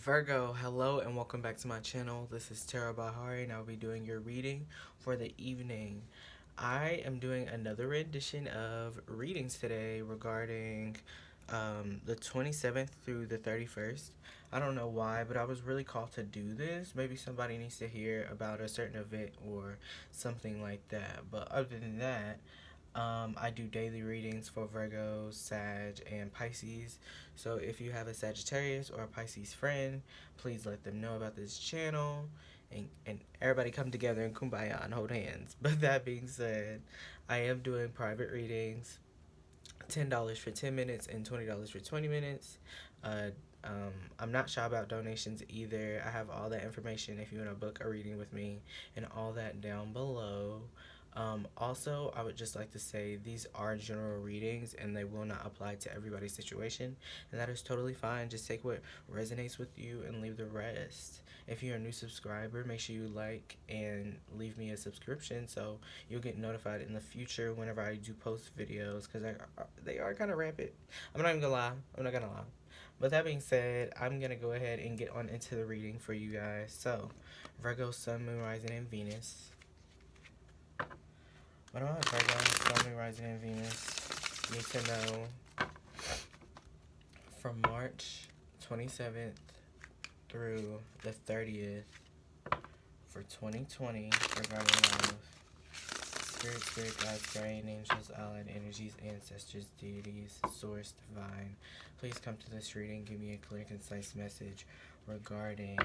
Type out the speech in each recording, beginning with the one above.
Virgo, hello and welcome back to my channel. This is tarotbyhari and I'll be doing your reading for the evening. I am doing another rendition of readings today regarding the 27th through the 31st. I don't know why, but I was really called to do this. Maybe somebody needs to hear about a certain event or something like that. But other than that, I do daily readings for Virgo, Sag, and Pisces. So if you have a Sagittarius or a Pisces friend, please let them know about this channel. And everybody come together and kumbaya and hold hands. But that being said, I am doing private readings, $10 for 10 minutes and $20 for 20 minutes. Uh, I'm not shy about donations either. I have all that information if you want to book a reading with me and all that down below. Also, I would just like to say these are general readings and they will not apply to everybody's situation, and that is totally fine. Just take what resonates with you and leave the rest. If you're a new subscriber, make sure you like and leave me a subscription so you'll get notified in the future whenever I do post videos, because they are kind of rampant. I'm not even gonna lie. I'm not gonna lie. But that being said, I'm gonna go ahead and get on into the reading for you guys. So, Virgo, Sun, Moon, Rising, and Venus. What do I have, Virgo, Sun, Moon, Rising, and Venus? You need to know from March 27th through the 30th for 2020 regarding love. Spirit, guides, guardian angels, allied energies, ancestors, deities, source, divine. Please come to this reading. Give me a clear, concise message regarding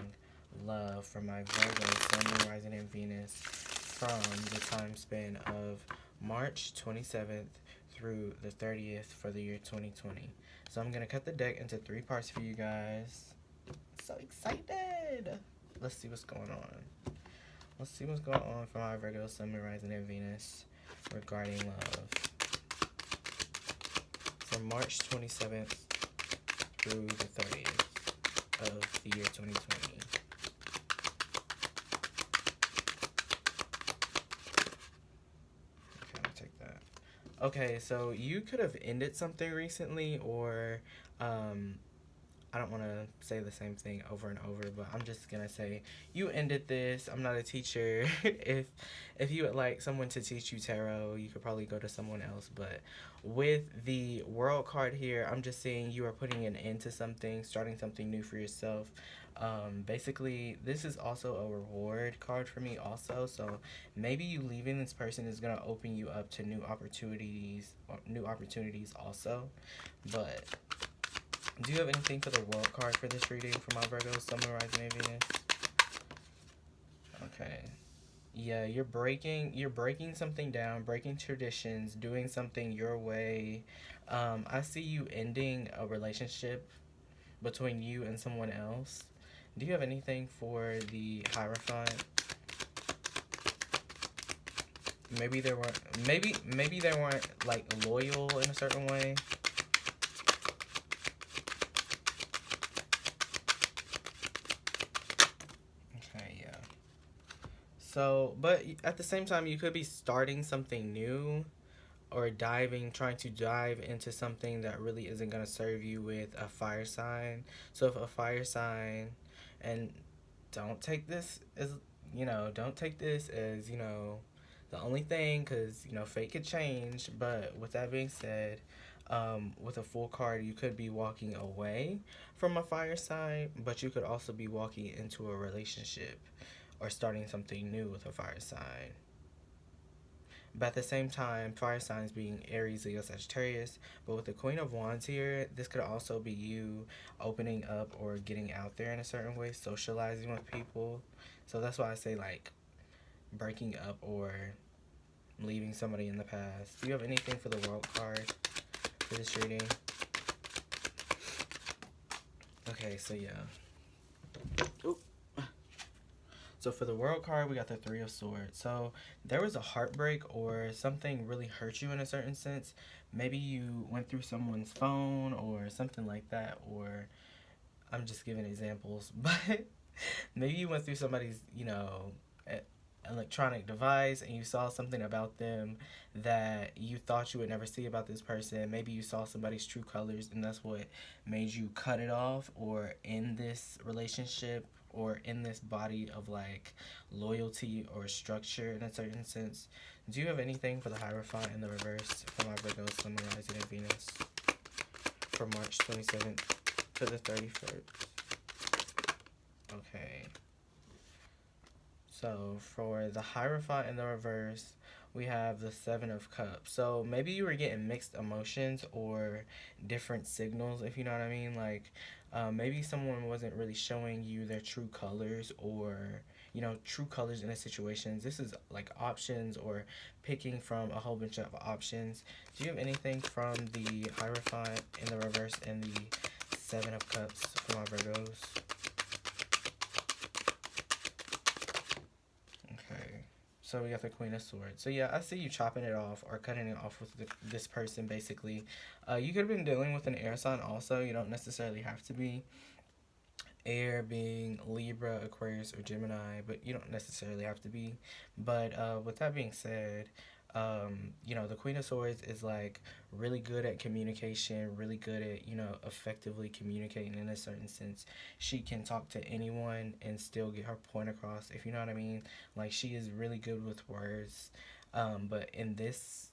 love for my Virgo, Sun, Moon, Rising, and Venus from the time span of March 27th through the 30th for the year 2020. So I'm going to cut the deck into 3 parts for you guys. So excited! Let's see what's going on. Let's see what's going on for my Virgo, Sun, Moon, Rising, and Venus regarding love. From March 27th through the 30th of the year 2020. Okay, I'll take that. Okay, so you could have ended something recently, or I don't want to say the same thing over and over, but I'm just gonna say you ended this. I'm not a teacher. if you would like someone to teach you tarot, you could probably go to someone else. But with the World card here, I'm just saying you are putting an end to something, starting something new for yourself. Basically, this is also a reward card for me also. So maybe you leaving this person is gonna open you up to new opportunities also. But do you have anything for the World card for this reading for my Virgo, Sun, Moon, Rising, and Venus? Okay. Yeah, you're breaking something down, breaking traditions, doing something your way. I see you ending a relationship between you and someone else. Do you have anything for the Hierophant? Maybe they weren't like loyal in a certain way. Okay, yeah. So, but at the same time, you could be starting something new or trying to dive into something that really isn't going to serve you with a fire sign. So, if a fire sign, and don't take this as, don't take this as, the only thing, because, fate could change. But with that being said, with a full card, you could be walking away from a fire sign, but you could also be walking into a relationship or starting something new with a fire sign. But at the same time, fire signs being Aries, Leo, Sagittarius. But with the Queen of Wands here, this could also be you opening up or getting out there in a certain way, socializing with people. So that's why I say, like, breaking up or leaving somebody in the past. Do you have anything for the World card for this reading? Okay, so yeah. Oop. So for the World card, we got the Three of Swords. So there was a heartbreak or something really hurt you in a certain sense. Maybe you went through someone's phone or something like that, or I'm just giving examples, but maybe you went through somebody's, electronic device and you saw something about them that you thought you would never see about this person. Maybe you saw somebody's true colors and that's what made you cut it off, or in this relationship or in this body of like loyalty or structure in a certain sense. Do you have anything for the Hierophant in the reverse for my Virgo, Sun, Rising, and Venus for March 27th to the 31st? Okay. So for the Hierophant in the reverse, we have the Seven of Cups. So maybe you were getting mixed emotions or different signals, if you know what I mean. Like maybe someone wasn't really showing you their true colors, or true colors in a situation. This is like options or picking from a whole bunch of options. Do you have anything from the Hierophant in the reverse and the Seven of Cups for my Virgos? Okay. So we got the Queen of Swords. So yeah, I see you chopping it off or cutting it off with this person, basically. You could have been dealing with an air sign also. You don't necessarily have to be air, being Libra, Aquarius, or Gemini, but you don't necessarily have to be. But with that being said, the Queen of Swords is like really good at communication, really good at, effectively communicating in a certain sense. She can talk to anyone and still get her point across, if you know what I mean. Like, she is really good with words. But in this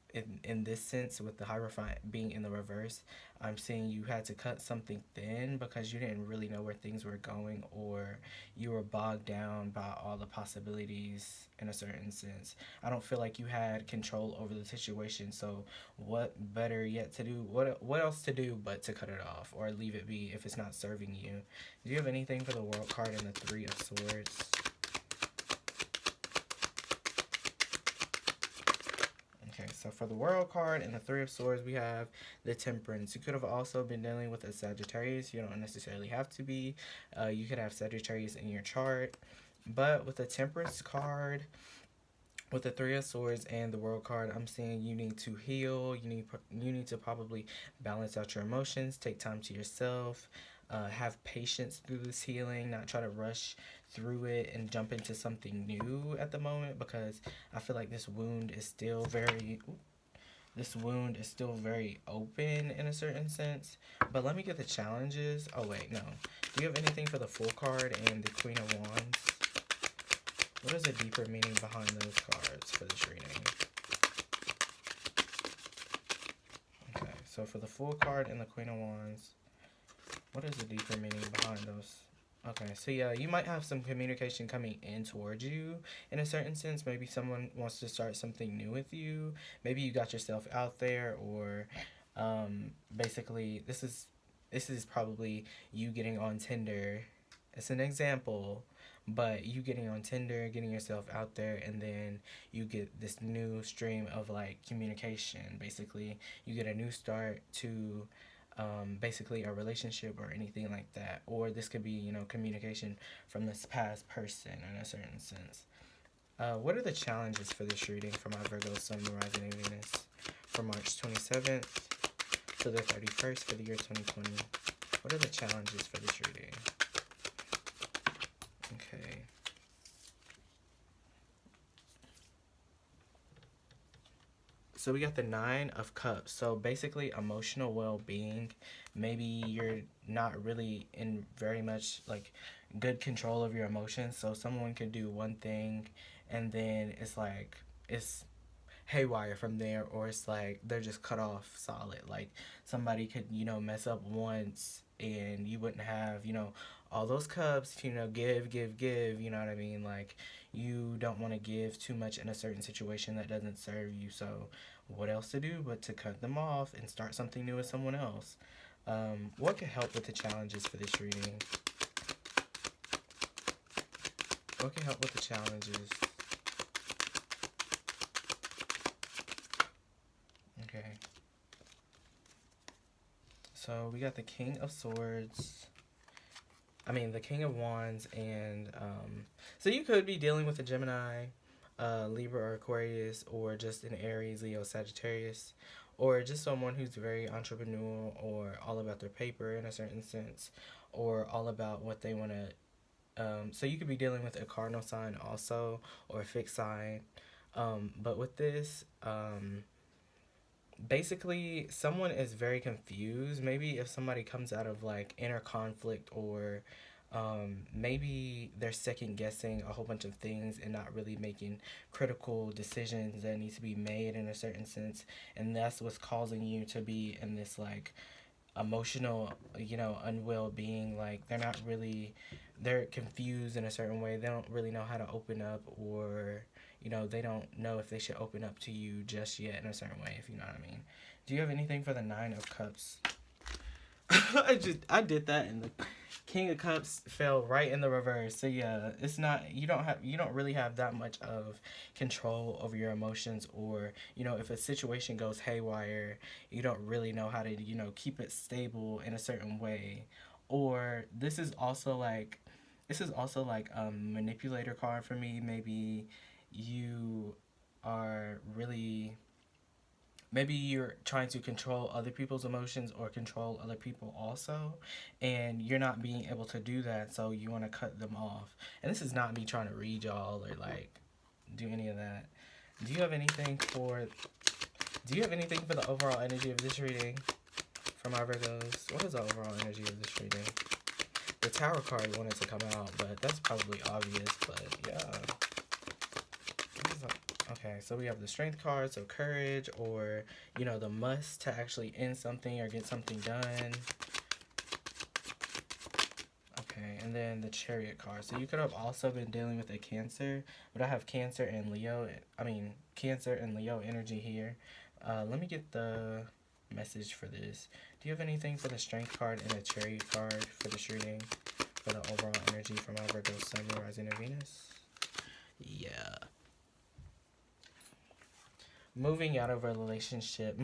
sense, with the Hierophant being in the reverse, I'm seeing you had to cut something thin because you didn't really know where things were going, or you were bogged down by all the possibilities in a certain sense. I don't feel like you had control over the situation, so what better yet to do? What else to do but to cut it off or leave it be if it's not serving you? Do you have anything for the World card and the Three of Swords? Okay, so for the World card and the Three of Swords, we have the Temperance. You could have also been dealing with a Sagittarius. You don't necessarily have to be. You could have Sagittarius in your chart. But with the Temperance card, with the Three of Swords and the World card, I'm seeing you need to heal. You need to probably balance out your emotions, take time to yourself, have patience through this healing, not try to rush through it and jump into something new at the moment, because I feel like this wound is still very open in a certain sense. But let me get the challenges. Oh wait, no. Do you have anything for the Fool card and the Queen of Wands? What is the deeper meaning behind those cards for this reading? Okay, so for the Fool card and the Queen of Wands, what is the deeper meaning behind those? Okay, so yeah, you might have some communication coming in towards you in a certain sense. Maybe someone wants to start something new with you. Maybe you got yourself out there, or basically this is probably you getting on Tinder. It's an example, but you getting on Tinder, getting yourself out there, and then you get this new stream of like communication. Basically, you get a new start to basically a relationship or anything like that. Or this could be, communication from this past person in a certain sense. What are the challenges for this reading for my Virgo, Sun, Rising, and Venus for March 27th to the 31st for the year 2020? What are the challenges for this reading? Okay. So we got the Nine of Cups. So basically emotional well-being. Maybe you're not really in very much like good control of your emotions. So someone could do one thing and then it's like it's haywire from there, or it's like they're just cut off solid. Like somebody could, mess up once and you wouldn't have, all those cups, give, you know what I mean? Like you don't want to give too much in a certain situation that doesn't serve you. So what else to do but to cut them off and start something new with someone else? What could help with the challenges for this reading? What can help with the challenges? Okay. So we got the King of Swords. The King of Wands, and so you could be dealing with a Gemini, Libra, or Aquarius, or just an Aries, Leo, Sagittarius, or just someone who's very entrepreneurial or all about their paper in a certain sense, or all about what they want to So you could be dealing with a cardinal sign also, or a fixed sign. But with this, basically someone is very confused. Maybe if somebody comes out of like inner conflict, or maybe they're second guessing a whole bunch of things and not really making critical decisions that need to be made in a certain sense, and that's what's causing you to be in this like emotional, unwell being. Like they're confused in a certain way. They don't really know how to open up, or they don't know if they should open up to you just yet in a certain way, if you know what I mean. Do you have anything for the Nine of Cups? I did that, and the King of Cups fell right in the reverse. So yeah, it's not, you don't really have that much of control over your emotions, or if a situation goes haywire, you don't really know how to keep it stable in a certain way. Or this is also like a manipulator card for me. Maybe you are really maybe you're trying to control other people's emotions or control other people also, and you're not being able to do that, so you want to cut them off. And this is not me trying to read y'all or like do any of that. do you have anything for do you have anything for the overall energy of this reading for my Virgos? What is the overall energy of this reading? The Tower card wanted to come out, but that's probably obvious. But yeah. Okay, so we have the Strength card, so courage, or, the must to actually end something or get something done. Okay, and then the Chariot card. So you could have also been dealing with a Cancer, but I have Cancer and Leo energy here. Let me get the message for this. Do you have anything for the Strength card and the Chariot card for this reading? For the overall energy for my Virgo Sun, Moon, Rising, and Venus? Yeah. Moving out of a relationship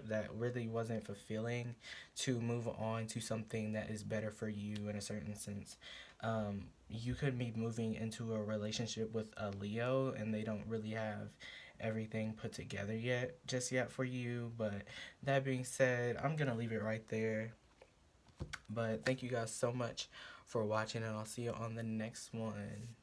that really wasn't fulfilling, to move on to something that is better for you in a certain sense. You could be moving into a relationship with a Leo, and they don't really have everything put together just yet for you. But that being said, I'm gonna leave it right there. But thank you guys so much for watching, and I'll see you on the next one.